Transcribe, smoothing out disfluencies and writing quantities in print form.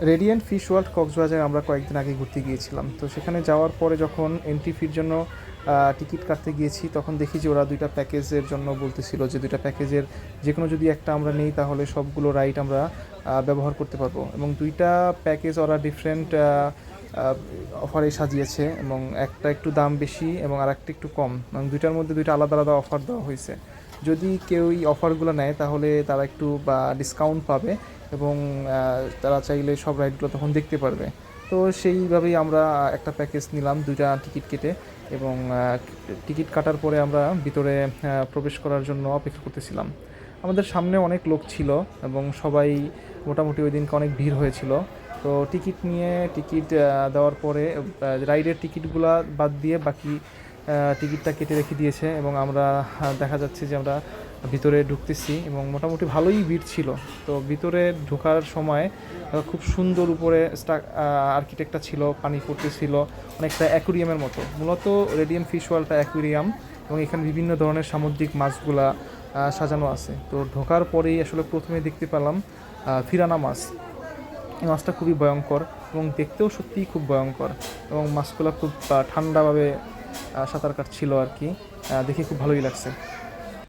Radiant fish world কক্সবাজারে আমরা কয়েকদিন আগে ঘুরতে গিয়েছিলাম। তো সেখানে যাওয়ার পরে যখন এন্ট্রি ফির জন্য টিকিট কাটতে গিয়েছি, তখন দেখি যে ওরা ২টা প্যাকেজের জন্য বলতেছিল যে ২টা প্যাকেজের যেকোনো যদি একটা আমরা নেই তাহলে সবগুলো রাইড আমরা ব্যবহার করতে পারবো, এবং ২টা প্যাকেজ ওরা ডিফারেন্ট অফারে সাজিয়েছে, এবং একটা একটু দাম বেশি এবং আরেকটা একটু কম, এবং ২টার মধ্যে ২টা আলাদা আলাদা অফার দেওয়া হয়েছে। যদি কেউ এই অফারগুলো নেয় তাহলে তারা একটু বা ডিসকাউন্ট পাবে, এবং তারা চাইলে সব রাইডগুলো তখন দেখতে পারবে। তো সেইভাবেই আমরা একটা প্যাকেজ নিলাম ২টা টিকিট কেটে, এবং টিকিট কাটার পরে আমরা ভিতরে প্রবেশ করার জন্য অপেক্ষা করতেছিলাম। আমাদের সামনে অনেক লোক ছিল এবং সবাই মোটামুটি ওই দিনকে অনেক ভিড় হয়েছিল। তো টিকিট দেওয়ার পরে রাইডের টিকিটগুলা বাদ দিয়ে বাকি টিকিটটা কেটে রেখে দিয়েছে, এবং আমরা দেখা যাচ্ছে যে আমরা ভিতরে ঢুকতেছি এবং মোটামুটি ভালোই ভিড় ছিল। তো ভিতরে ঢোকার সময় খুব সুন্দর উপরে আর্কিটেক্টটা ছিল, পানি পড়তেছিল অনেকটা অ্যাকুরিয়ামের মতো। মূলত রেডিয়েন্ট ফিশ ওয়ার্ল্ডটা অ্যাকুরিয়াম, এবং এখানে বিভিন্ন ধরনের সামুদ্রিক মাছগুলা সাজানো আছে। তো ঢোকার পরেই আসলে প্রথমে দেখতে পেলাম ফিরানা মাছ। এই মাছটা খুবই ভয়ঙ্কর এবং দেখতেও সত্যিই খুব ভয়ঙ্কর, এবং মাছগুলো খুব ঠান্ডাভাবে সাঁতার কাটছিল আর কি। দেখে খুব ভালোই লাগছে।